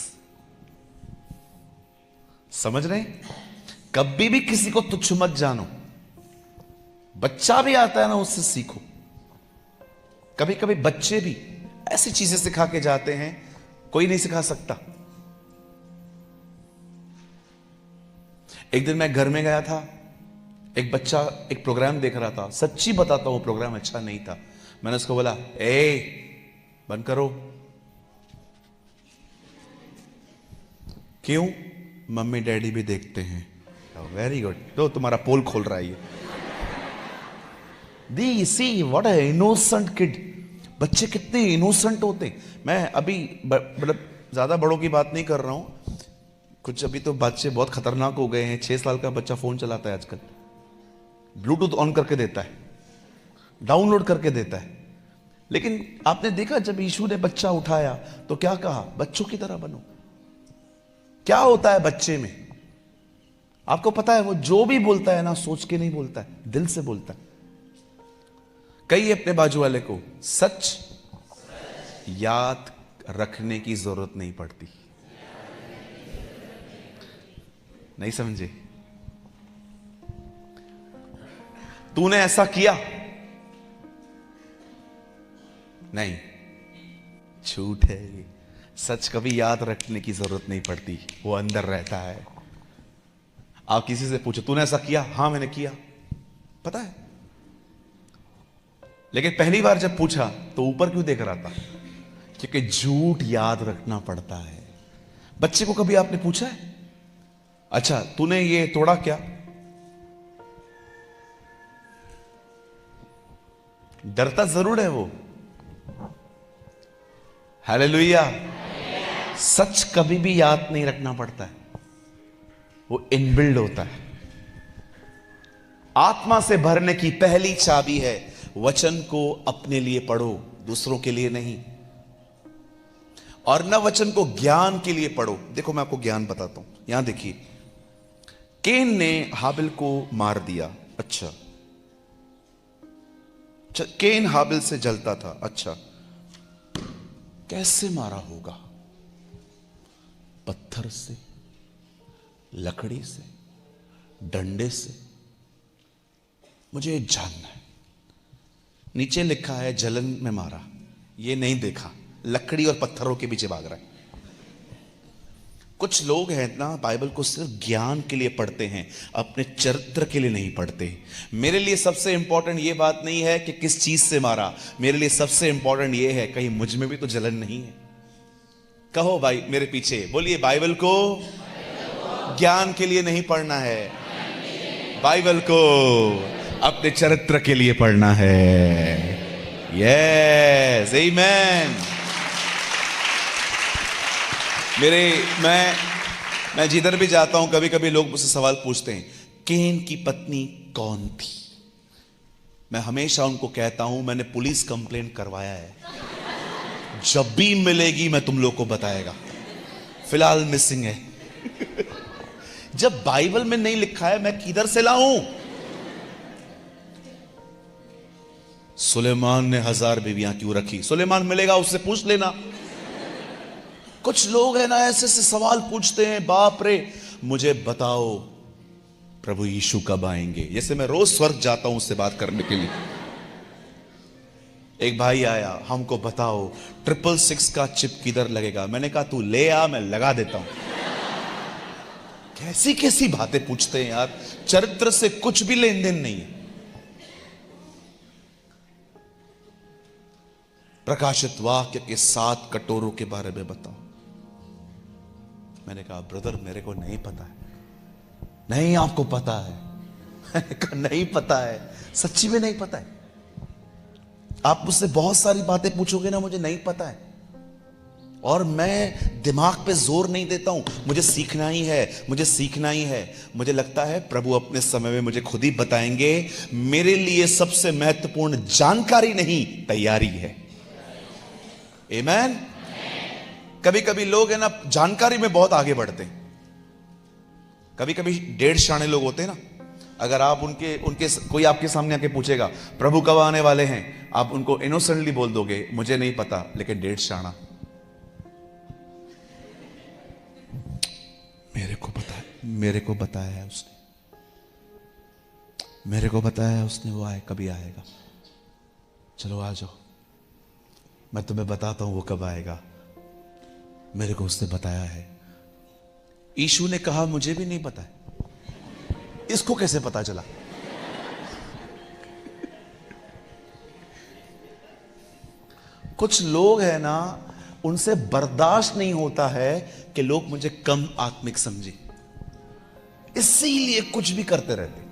समझ रहे? कभी भी किसी को तुच्छ मत जानो। बच्चा भी आता है ना, उससे सीखो। कभी कभी बच्चे भी ऐसी चीजें सिखा के जाते हैं, कोई नहीं सिखा सकता। एक दिन मैं घर में गया था, एक बच्चा एक प्रोग्राम देख रहा था, सच्ची बताता हूं वो प्रोग्राम अच्छा नहीं था। मैंने उसको बोला, बंद करो। क्यों? मम्मी डैडी भी देखते हैं। वेरी गुड, तो तुम्हारा पोल खोल रहा है ये। The see what a innocent kid. बच्चे कितने इनोसेंट होते। मैं अभी मतलब ज्यादा बड़ों की बात नहीं कर रहा हूं, कुछ अभी तो बच्चे बहुत खतरनाक हो गए हैं। 6 साल का बच्चा फोन चलाता है आजकल, ब्लूटूथ ऑन करके देता है, डाउनलोड करके देता है। लेकिन आपने देखा जब यीशु ने बच्चा उठाया तो क्या कहा? बच्चों की तरह बनो। क्या होता है बच्चे में? आपको पता है वो जो भी बोलता है ना, सोच के नहीं बोलता है, दिल से बोलता है। कहिए अपने बाजू वाले को, सच याद रखने की जरूरत नहीं पड़ती। नहीं समझे? तूने ऐसा किया नहीं, झूठ है ये। सच कभी याद रखने की जरूरत नहीं पड़ती, वो अंदर रहता है। आप किसी से पूछो, तूने ऐसा किया? हाँ मैंने किया, पता है। लेकिन पहली बार जब पूछा तो ऊपर क्यों देख रहा था? क्योंकि झूठ याद रखना पड़ता है। बच्चे को कभी आपने पूछा है, अच्छा तूने ये तोड़ा क्या? डरता जरूर है वो। हालेलुया। सच कभी भी याद नहीं रखना पड़ता है, वो इनबिल्ड होता है। आत्मा से भरने की पहली चाबी है, वचन को अपने लिए पढ़ो, दूसरों के लिए नहीं। और न वचन को ज्ञान के लिए पढ़ो। देखो मैं आपको ज्ञान बताता हूं, यहां देखिए, केन ने हाबिल को मार दिया। अच्छा, केन हाबिल से जलता था। अच्छा, कैसे मारा होगा? पत्थर से, लकड़ी से, डंडे से? मुझे जानना है। नीचे लिखा है जलन में मारा, ये नहीं देखा, लकड़ी और पत्थरों के पीछे भाग रहा है। कुछ लोग हैं ना, बाइबल को सिर्फ ज्ञान के लिए पढ़ते हैं, अपने चरित्र के लिए नहीं पढ़ते। मेरे लिए सबसे इंपॉर्टेंट ये बात नहीं है कि किस चीज से मारा, मेरे लिए सबसे इंपॉर्टेंट ये है कहीं मुझ में भी तो जलन नहीं है। कहो भाई मेरे पीछे, बोलिए बाइबल को ज्ञान के लिए नहीं पढ़ना है, बाइबल को अपने चरित्र के लिए पढ़ना है। यस, आमेन। मैं जिधर भी जाता हूं कभी कभी लोग मुझसे सवाल पूछते हैं, केन की पत्नी कौन थी? मैं हमेशा उनको कहता हूं मैंने पुलिस कंप्लेंट करवाया है, जब भी मिलेगी मैं तुम लोग को बताएगा। फिलहाल मिसिंग है। जब बाइबल में नहीं लिखा है मैं किधर से लाऊं? सुलेमान ने 1000 बीवियां क्यों रखी? सुलेमान मिलेगा उससे पूछ लेना। कुछ लोग हैं ना ऐसे से सवाल पूछते हैं, बाप रे मुझे बताओ प्रभु यीशु कब आएंगे। जैसे मैं रोज स्वर्ग जाता हूं उससे बात करने के लिए। एक भाई आया, हमको बताओ 666 का चिप किधर लगेगा। मैंने कहा तू ले आ, मैं लगा देता हूं। कैसी कैसी बातें पूछते हैं यार, चरित्र से कुछ भी लेन देन नहीं है। प्रकाशित वाक्य के 7 कटोरों के बारे में बताओ। मैंने कहा ब्रदर मेरे को नहीं पता है। नहीं आपको पता है? मैंने कहा नहीं पता है, सच्ची में नहीं पता है। आप मुझसे बहुत सारी बातें पूछोगे ना, मुझे नहीं पता है। और मैं दिमाग पे जोर नहीं देता हूं, मुझे सीखना ही है, मुझे सीखना ही है। मुझे लगता है प्रभु अपने समय में मुझे खुद ही बताएंगे। मेरे लिए सबसे महत्वपूर्ण जानकारी नहीं, तैयारी है। आमेन। कभी कभी लोग है ना जानकारी में बहुत आगे बढ़ते हैं। कभी कभी 1.5 शाणे लोग होते हैं ना, अगर आप उनके कोई आपके सामने आके पूछेगा प्रभु कब आने वाले हैं, आप उनको इनोसेंटली बोल दोगे मुझे नहीं पता, लेकिन 1.5 शाणा मेरे को बताया है उसने, मेरे को बताया है उसने, वो आए कभी आएगा। चलो आ जाओ, मैं तुम्हें बताता हूं वो कब आएगा, मेरे को उसने बताया है। यीशु ने कहा मुझे भी नहीं पता है। इसको कैसे पता चला? कुछ लोग हैं ना, उनसे बर्दाश्त नहीं होता है कि लोग मुझे कम आत्मिक समझे, इसीलिए कुछ भी करते रहते।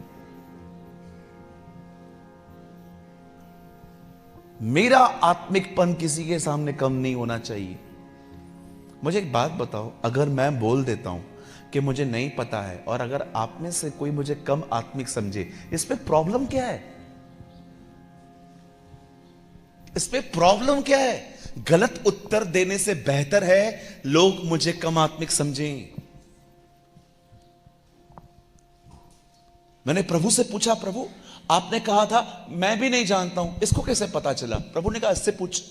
मेरा आत्मिकपन किसी के सामने कम नहीं होना चाहिए। मुझे एक बात बताओ, अगर मैं बोल देता हूं कि मुझे नहीं पता है और अगर आप में से कोई मुझे कम आत्मिक समझे, इस पे प्रॉब्लम क्या है? इस पे प्रॉब्लम क्या है? गलत उत्तर देने से बेहतर है लोग मुझे कम आत्मिक समझें। मैंने प्रभु से पूछा, प्रभु आपने कहा था मैं भी नहीं जानता हूं, इसको कैसे पता चला? प्रभु ने कहा इससे पूछ,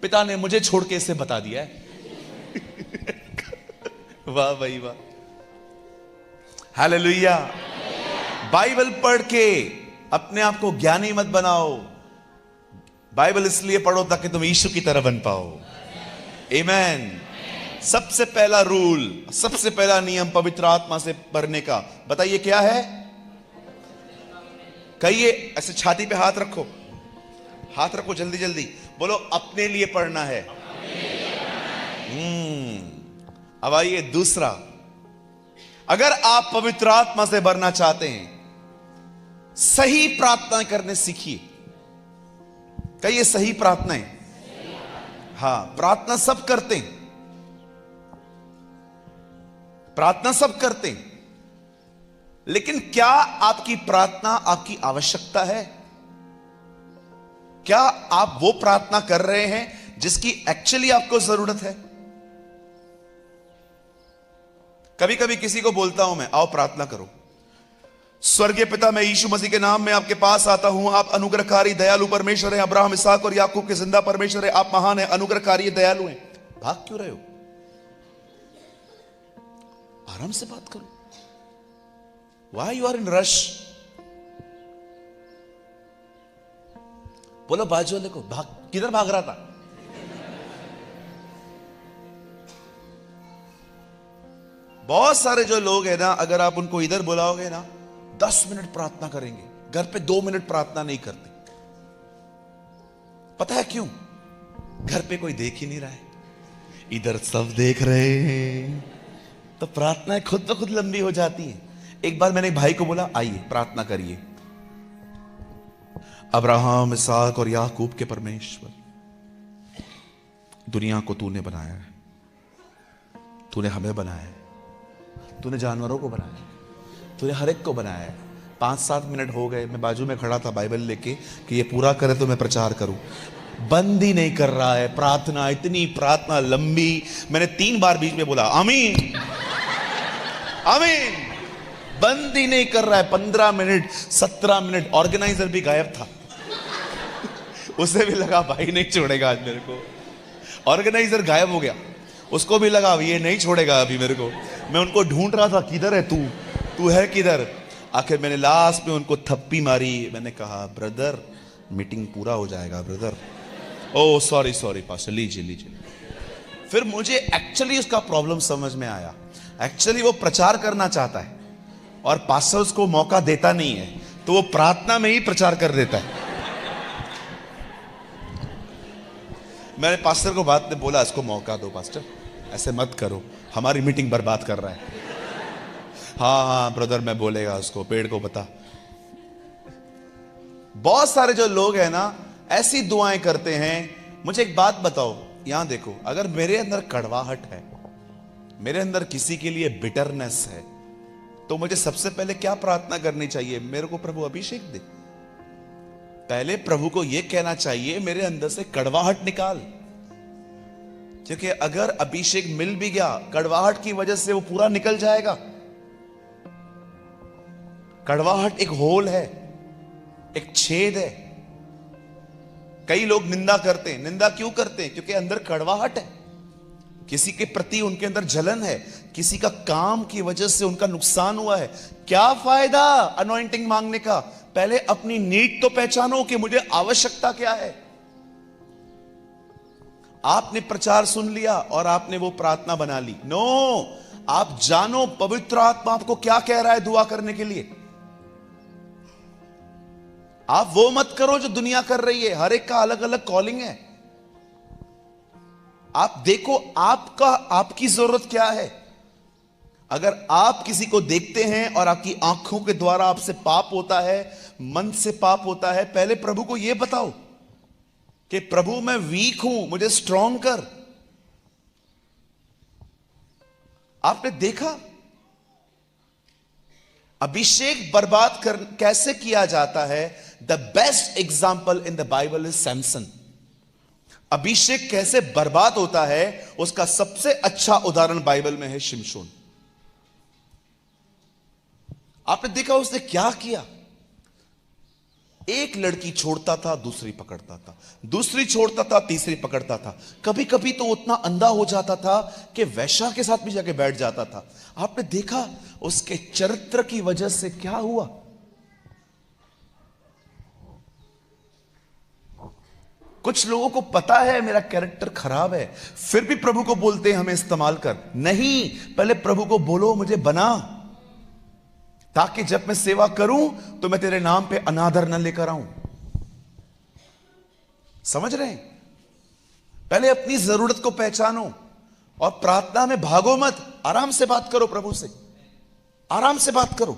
पिता ने मुझे छोड़ के इसे बता दिया है। वाह भाई वाह, हालेलुया। बाइबल पढ़ के अपने आप को ज्ञानी मत बनाओ, बाइबल इसलिए पढ़ो ताकि तुम यीशु की तरह बन पाओ। आमीन। सबसे पहला रूल, सबसे पहला नियम पवित्र आत्मा से पढ़ने का, बताइए क्या है? कहिए, ऐसे छाती पे हाथ रखो, हाथ रखो जल्दी जल्दी, बोलो अपने लिए पढ़ना है। अब आइए दूसरा, अगर आप पवित्र आत्मा से भरना चाहते हैं, सही प्रार्थना करने सीखिए। कहिए सही प्रार्थनाएं। हाँ, प्रार्थना सब करते हैं, प्रार्थना सब करते हैं, लेकिन क्या आपकी प्रार्थना आपकी आवश्यकता है? क्या आप वो प्रार्थना कर रहे हैं जिसकी एक्चुअली आपको जरूरत है? कभी कभी किसी को बोलता हूं मैं, आओ प्रार्थना करो। स्वर्गीय पिता, मैं यीशु मसीह के नाम में आपके पास आता हूं। आप अनुग्रहकारी दयालु परमेश्वर हैं, अब्राहम, इसहाक और याकूब के जिंदा परमेश्वर है। आप महान हैं, अनुग्रहकारी दयालु हैं। भाग क्यों रहे हो? आराम से बात करो। Why you are in rush? बोलो बाजू वाले को, भाग, किधर भाग रहा था? बहुत सारे जो लोग हैं ना, अगर आप उनको इधर बुलाओगे ना, 10 मिनट प्रार्थना करेंगे, घर पे 2 मिनट प्रार्थना नहीं करते। पता है क्यों? घर पे कोई देख ही नहीं रहा है, इधर सब देख रहे हैं, तो प्रार्थनाएं खुद ब खुद लंबी हो जाती हैं। एक बार मैंने एक भाई को बोला, आइए प्रार्थना करिए। अब्राहम, इसहाक और याकूब के परमेश्वर, दुनिया को तूने बनाया है, तूने हमें बनाया है, तूने जानवरों को बनाया है, तूने हर एक को बनाया है। 5-7 मिनट हो गए, मैं बाजू में खड़ा था बाइबल लेके कि ये पूरा करे तो मैं प्रचार करूं। बंद ही नहीं कर रहा है प्रार्थना, इतनी प्रार्थना लंबी। मैंने 3 बार बीच में बोला आमीन आमीन, बंद ही नहीं कर रहा है। 15 मिनट 17 मिनट, ऑर्गेनाइजर भी गायब था। उसे भी लगा भाई नहीं छोड़ेगा आज मेरे को, ऑर्गेनाइजर गायब हो गया, उसको भी लगा ये नहीं छोड़ेगा अभी मेरे को। मैं उनको ढूंढ रहा था, किधर है तू, तू है किधर? आखिर मैंने लास्ट में उनको थप्पी मारी। मैंने कहा ब्रदर मीटिंग पूरा हो जाएगा brother. Oh sorry sorry pastor, लीजिए लीजिए। फिर मुझे एक्चुअली उसका प्रॉब्लम समझ में आया। एक्चुअली वो प्रचार करना चाहता है और पास्टर उसको मौका देता नहीं है, तो वो प्रार्थना में ही प्रचार कर देता है। मैंने पास्टर को बात में बोला, इसको मौका दो पास्टर, ऐसे मत करो, हमारी मीटिंग बर्बाद कर रहा है। हाँ हाँ ब्रदर, मैं बोलेगा उसको, पेड़ को बता। बहुत सारे जो लोग हैं ना, ऐसी दुआएं करते हैं। मुझे एक बात बताओ, यहां देखो, अगर मेरे अंदर कड़वाहट है, मेरे अंदर किसी के लिए बिटरनेस है, तो मुझे सबसे पहले क्या प्रार्थना करनी चाहिए? मेरे को प्रभु अभिषेक दे। पहले प्रभु को यह कहना चाहिए मेरे अंदर से कड़वाहट निकाल, क्योंकि अगर अभिषेक मिल भी गया, कड़वाहट की वजह से वो पूरा निकल जाएगा। कड़वाहट एक होल है, एक छेद है। कई लोग निंदा करते हैं। निंदा क्यों करते हैं? क्योंकि अंदर कड़वाहट है, किसी के प्रति उनके अंदर जलन है, किसी का काम की वजह से उनका नुकसान हुआ है। क्या फायदा अनॉइंटिंग मांगने का? पहले अपनी नीड तो पहचानो कि मुझे आवश्यकता क्या है। आपने प्रचार सुन लिया और आपने वो प्रार्थना बना ली। नो, आप जानो पवित्र आत्मा आपको क्या कह रहा है दुआ करने के लिए। आप वो मत करो जो दुनिया कर रही है। हर एक का अलग अलग कॉलिंग है। आप देखो आपकी जरूरत क्या है। अगर आप किसी को देखते हैं और आपकी आंखों के द्वारा आपसे पाप होता है, मन से पाप होता है, पहले प्रभु को यह बताओ कि प्रभु मैं वीक हूं, मुझे स्ट्रांग कर। आपने देखा अभिषेक बर्बाद कर कैसे किया जाता है? The best example in the Bible is Samson. अभिषेक कैसे बर्बाद होता है उसका सबसे अच्छा उदाहरण बाइबल में है शिमशोन। आपने देखा उसने क्या किया? एक लड़की छोड़ता था, दूसरी पकड़ता था, दूसरी छोड़ता था, तीसरी पकड़ता था। कभी कभी तो उतना अंधा हो जाता था कि वैश्या के साथ भी जाके बैठ जाता था। आपने देखा उसके चरित्र की वजह से क्या हुआ? कुछ लोगों को पता है मेरा कैरेक्टर खराब है, फिर भी प्रभु को बोलते हैं हमें इस्तेमाल कर। नहीं, पहले प्रभु को बोलो मुझे बना, ताकि जब मैं सेवा करूं तो मैं तेरे नाम पे अनादर न लेकर आऊं। समझ रहे हैं? पहले अपनी जरूरत को पहचानो और प्रार्थना में भागो मत। आराम से बात करो प्रभु से, आराम से बात करो।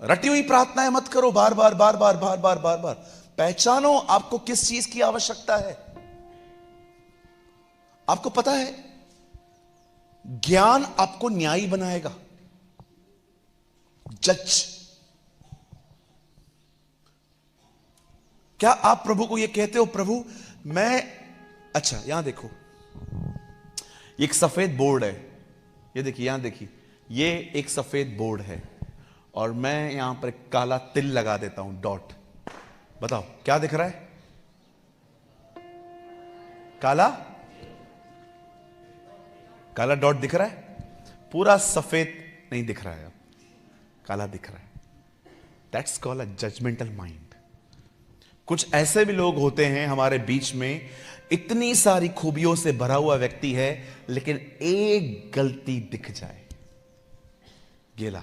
रटी हुई प्रार्थनाएं मत करो बार बार बार बार बार बार बार बार। पहचानो आपको किस चीज की आवश्यकता है। आपको पता है ज्ञान आपको न्यायी बनाएगा, जज। क्या आप प्रभु को यह कहते हो प्रभु मैं, अच्छा यहां देखो एक सफेद बोर्ड है, ये देखिए यहां देखिए, ये एक सफेद बोर्ड है और मैं यहां पर काला तिल लगा देता हूं, डॉट। बताओ क्या दिख रहा है? काला काला डॉट दिख रहा है, पूरा सफेद नहीं दिख रहा है, काला दिख रहा है। That's called a judgemental mind. कुछ ऐसे भी लोग होते हैं हमारे बीच में, इतनी सारी खूबियों से भरा हुआ व्यक्ति है, लेकिन एक गलती दिख जाए, गेला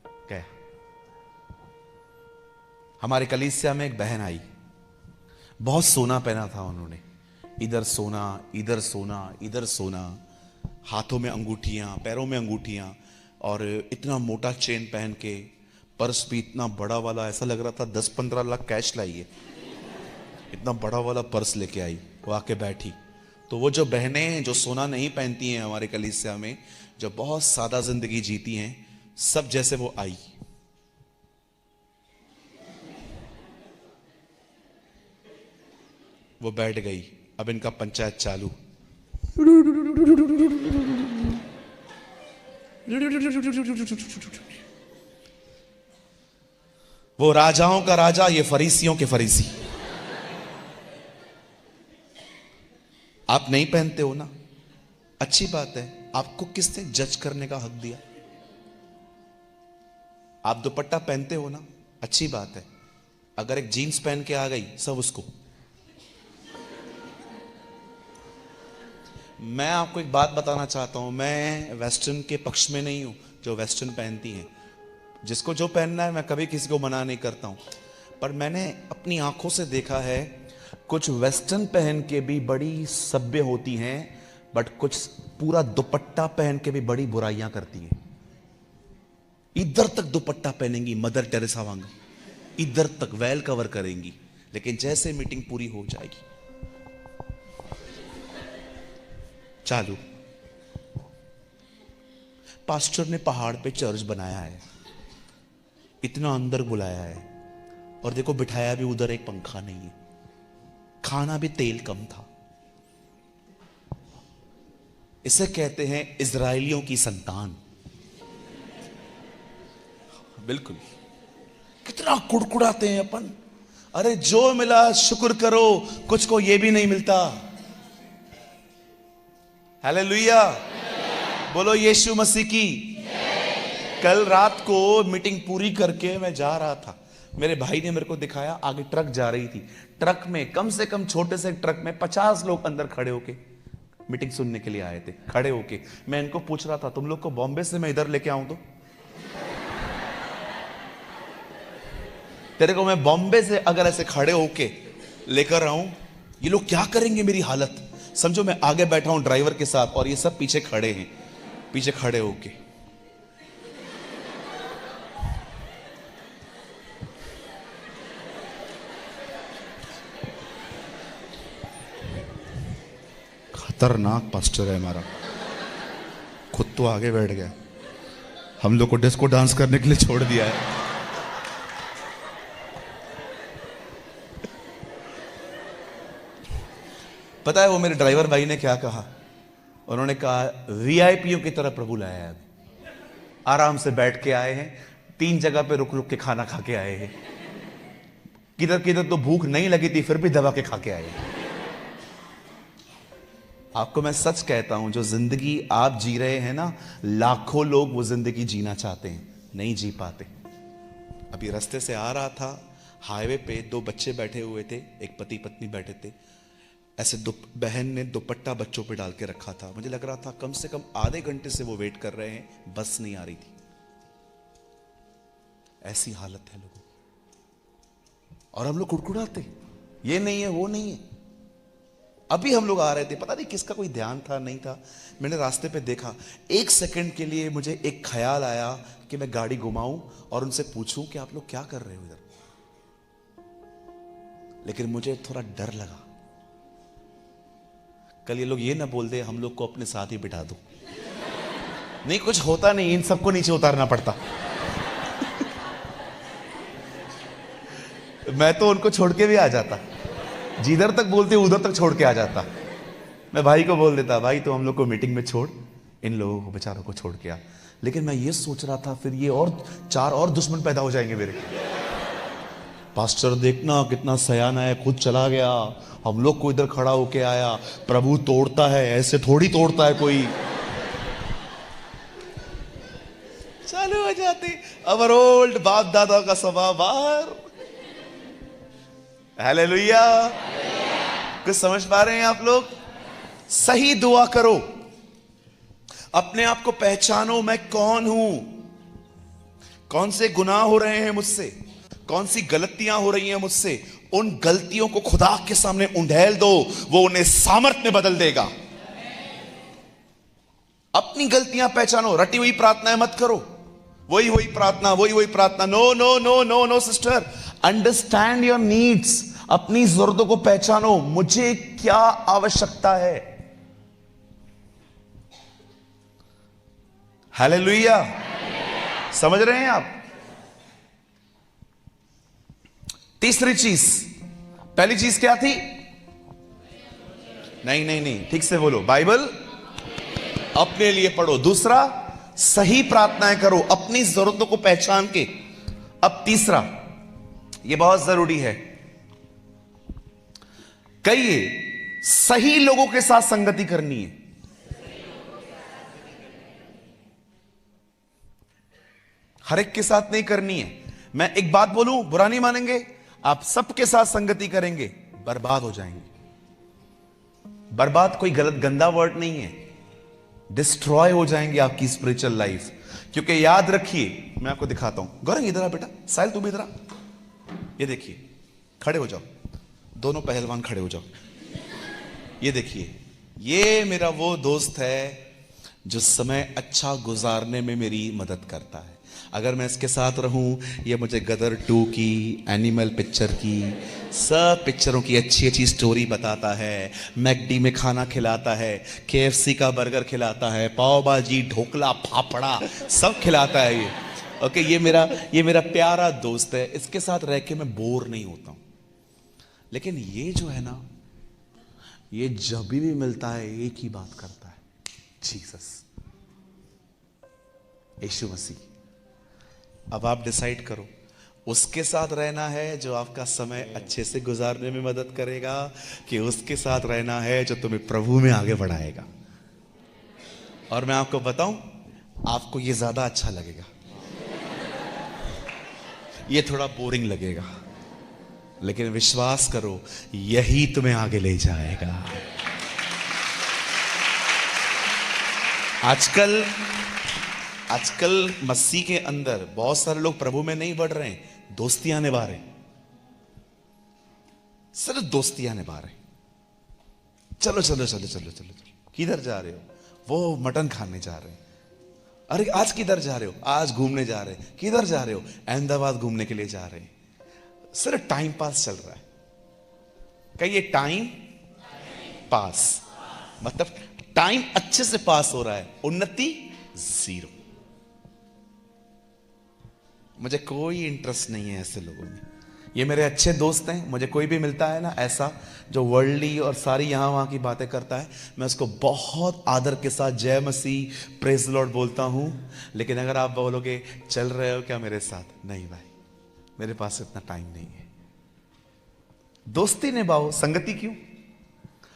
क्या। हमारे कलीसिया में एक बहन आई, बहुत सोना पहना था उन्होंने, इधर सोना इधर सोना इधर सोना, हाथों में अंगूठियां, पैरों में अंगूठियां, और इतना मोटा चेन पहन के, पर्स भी इतना बड़ा वाला, ऐसा लग रहा था 10-15 लाख कैश लाई है। इतना बड़ा वाला पर्स लेके आई, वो आके बैठी। तो वो जो बहनें हैं जो सोना नहीं पहनती हैं हमारे कलीसिया में, जो बहुत सादा जिंदगी जीती हैं, सब जैसे वो आई। वो बैठ गई। अब इनका पंचायत चालू। वो राजाओं का राजा, ये फरीसियों के फरीसी। आप नहीं पहनते हो ना, अच्छी बात है। आपको किसने जज करने का हक दिया? आप दुपट्टा पहनते हो ना, अच्छी बात है। अगर एक जीन्स पहन के आ गई, सब उसको। मैं आपको एक बात बताना चाहता हूं, मैं वेस्टर्न के पक्ष में नहीं हूं, जो वेस्टर्न पहनती हैं। जिसको जो पहनना है, मैं कभी किसी को मना नहीं करता हूं, पर मैंने अपनी आंखों से देखा है कुछ वेस्टर्न पहन के भी बड़ी सभ्य होती हैं, बट कुछ पूरा दुपट्टा पहन के भी बड़ी बुराइयां करती हैं। इधर तक दुपट्टा पहनेंगी मदर टेरेसा वांग, इधर तक वेल कवर करेंगी, लेकिन जैसे मीटिंग पूरी हो जाएगी चालू। पास्टर ने पहाड़ पे चर्च बनाया है, इतना अंदर बुलाया है, और देखो बिठाया भी उधर, एक पंखा नहीं है, खाना भी तेल कम था। इसे कहते हैं इजराइलियों की संतान। बिल्कुल। कितना कुड़कुड़ाते हैं अपन। अरे जो मिला शुक्र करो, कुछ को ये भी नहीं मिलता। हालेलुया, बोलो यीशु मसीह की। कल रात को मीटिंग पूरी करके मैं जा रहा था, मेरे भाई ने मेरे को दिखाया, आगे ट्रक जा रही थी। ट्रक में कम से कम, छोटे से ट्रक में 50 लोग अंदर खड़े होके मीटिंग सुनने के लिए आए थे, खड़े होके। मैं इनको पूछ रहा था, तुम लोग को बॉम्बे से मैं इधर लेके आऊं तो? तेरे को मैं बॉम्बे से अगर ऐसे खड़े होके लेकर आऊं, ये लोग क्या करेंगे मेरी हालत। समझो मैं आगे बैठा हूं ड्राइवर के साथ और ये सब पीछे खड़े हैं, पीछे खड़े होके। खतरनाक पास्टर है हमारा, खुद तो आगे बैठ गया, हम लोग को डिस्को डांस करने के लिए छोड़ दिया है। पता है वो मेरे ड्राइवर भाई ने क्या कहा? उन्होंने कहा वीआईपीओ की तरह प्रभु लाया है, अभी आराम से बैठ के आए हैं, 3 जगह पे रुक रुक के खाना खा के आए हैं, किधर किधर तो भूख नहीं लगी थी फिर भी दबा के खा के आए हैं। आपको मैं सच कहता हूं, जो जिंदगी आप जी रहे हैं ना, लाखों लोग वो जिंदगी जीना चाहते हैं, नहीं जी पाते। अभी रास्ते से आ रहा था, हाईवे पे 2 बच्चे बैठे हुए थे, एक पति पत्नी बैठे थे, ऐसे बहन ने दुपट्टा बच्चों पे डाल के रखा था। मुझे लग रहा था कम से कम आधे घंटे से वो वेट कर रहे हैं, बस नहीं आ रही थी। ऐसी हालत है लोगों की, और हम लोग कुड़कुड़ाते, ये नहीं है वो नहीं है। अभी हम लोग आ रहे थे, पता नहीं किसका कोई ध्यान था नहीं था, मैंने रास्ते पे देखा, 1 सेकंड के लिए मुझे एक ख्याल आया कि मैं गाड़ी घुमाऊं और उनसे पूछूं कि आप लोग क्या कर रहे हो इधर। लेकिन मुझे थोड़ा डर लगा, कल ये लोग ये ना बोल दे हम लोग को अपने साथ ही बिठा दो। नहीं, कुछ होता नहीं, इन सबको नीचे उतारना पड़ता। मैं तो उनको छोड़ के भी आ जाता, जिधर तक बोलते उधर तक छोड़ के आ जाता। मैं भाई को बोल देता, भाई तो हम लोग को मीटिंग में छोड़, इन लोगों को बेचारों को छोड़ के आ। लेकिन मैं ये सोच रहा था फिर ये और 4 और दुश्मन पैदा हो जाएंगे मेरे। पास्टर देखना कितना सयाना है, खुद चला गया, हम लोग को इधर खड़ा होके आया। प्रभु तोड़ता है, ऐसे थोड़ी तोड़ता है कोई। चालू हो जाते अवर ओल्ड बाप दादा का स्वभाव बाहर। हालेलुया। कुछ समझ पा रहे हैं आप लोग? सही दुआ करो, अपने आप को पहचानो, मैं कौन हूं, कौन से गुनाह हो रहे हैं मुझसे, कौन सी गलतियां हो रही हैं मुझसे। उन गलतियों को खुदा के सामने उंडेल दो, वो उन्हें सामर्थ में बदल देगा। अपनी गलतियां पहचानो, रटी हुई प्रार्थनाएं मत करो, वही प्रार्थना, वही प्रार्थना। No no no no no sister, understand your needs. अपनी जरूरतों को पहचानो, मुझे क्या आवश्यकता है। हालेलुया। समझ रहे हैं आप? तीसरी चीज, पहली चीज क्या थी? नहीं, ठीक से बोलो, बाइबल अपने लिए पढ़ो। दूसरा, सही प्रार्थनाएं करो, अपनी जरूरतों को पहचान के। अब तीसरा, यह बहुत जरूरी है, कहिए, सही लोगों के साथ संगति करनी है। हर एक के साथ नहीं करनी है। मैं एक बात बोलूं, बुरा नहीं मानेंगे, आप सबके साथ संगति करेंगे बर्बाद हो जाएंगे। बर्बाद कोई गलत गंदा वर्ड नहीं है, डिस्ट्रॉय हो जाएंगे आपकी स्पिरिचुअल लाइफ। क्योंकि याद रखिए, मैं आपको दिखाता हूं। गौरंग इधर आ बेटा, साहिल तू भी इधर आ। ये देखिए, खड़े हो जाओ, दोनों पहलवान खड़े हो जाओ। ये देखिए, ये मेरा वो दोस्त है जो समय अच्छा गुजारने में मेरी मदद करता है। अगर मैं इसके साथ रहूं, ये मुझे गदर 2 की, एनिमल पिक्चर की, सब पिक्चरों की अच्छी अच्छी स्टोरी बताता है, मैकडी में खाना खिलाता है, केएफसी का बर्गर खिलाता है, पाव भाजी, ढोकला, फाफड़ा सब खिलाता है ये। ओके, ये मेरा प्यारा दोस्त है, इसके साथ रह के मैं बोर नहीं होता हूं। लेकिन ये जो है ना, ये जब भी मिलता है एक ही बात करता है, जीसस, यीशु मसीह। अब आप डिसाइड करो, उसके साथ रहना है जो आपका समय अच्छे से गुजारने में मदद करेगा, कि उसके साथ रहना है जो तुम्हें प्रभु में आगे बढ़ाएगा। और मैं आपको बताऊं, आपको ये ज्यादा अच्छा लगेगा, ये थोड़ा बोरिंग लगेगा, लेकिन विश्वास करो यही तुम्हें आगे ले जाएगा। आजकल मसीह के अंदर बहुत सारे लोग प्रभु में नहीं बढ़ रहे हैं, दोस्तियां निभा रहे हैं। सिर्फ दोस्तियां निभा रहे। चलो चलो चलो चलो चलो चलो, किधर जा रहे हो? वो मटन खाने जा रहे हैं। अरे आज किधर जा रहे हो? आज घूमने जा रहे हैं। किधर जा रहे हो? अहमदाबाद घूमने के लिए जा रहे हैं। सिर्फ टाइम पास चल रहा है। कहिए टाइम पास, मतलब टाइम अच्छे से पास हो रहा है, उन्नति जीरो। मुझे कोई इंटरेस्ट नहीं है ऐसे लोगों में। ये मेरे अच्छे दोस्त हैं, मुझे कोई भी मिलता है ना ऐसा जो वर्ल्डली और सारी यहां वहां की बातें करता है, मैं उसको बहुत आदर के साथ जय मसीह प्रेज लॉर्ड बोलता हूं। लेकिन अगर आप बोलोगे चल रहे हो क्या मेरे साथ, नहीं भाई, मेरे पास इतना टाइम नहीं है। दोस्ती निभाओ, संगति क्यों?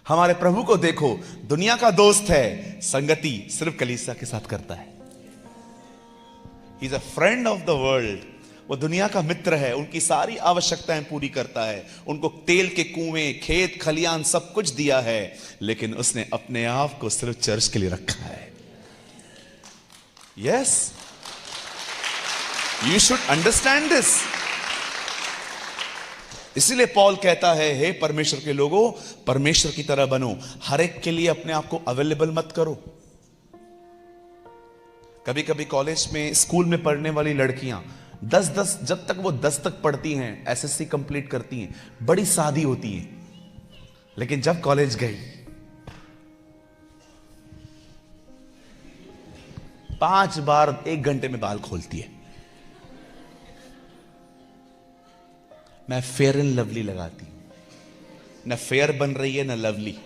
हमारे प्रभु को देखो, दुनिया का दोस्त है, संगति सिर्फ कलीसिया के साथ करता है। He is a friend of the world. वो दुनिया का मित्र है, उनकी सारी आवश्यकताएं पूरी करता है, उनको तेल के कुएं, खेत खलियान सब कुछ दिया है, लेकिन उसने अपने आप को सिर्फ चर्च के लिए रखा है। Yes, you should understand this. इसीलिए पॉल कहता है, हे परमेश्वर के लोगों, परमेश्वर की तरह बनो, हर एक के लिए अपने आप को अवेलेबल मत करो। कभी कभी कॉलेज में, स्कूल में पढ़ने वाली लड़कियां 10 जब तक वो 10 तक पढ़ती हैं, एसएससी कंप्लीट करती हैं, बड़ी सादी होती हैं। लेकिन जब कॉलेज गई, 5 बार 1 घंटे में बाल खोलती है। मैं फेयर एंड लवली लगाती हूं, न फेयर बन रही है न लवली।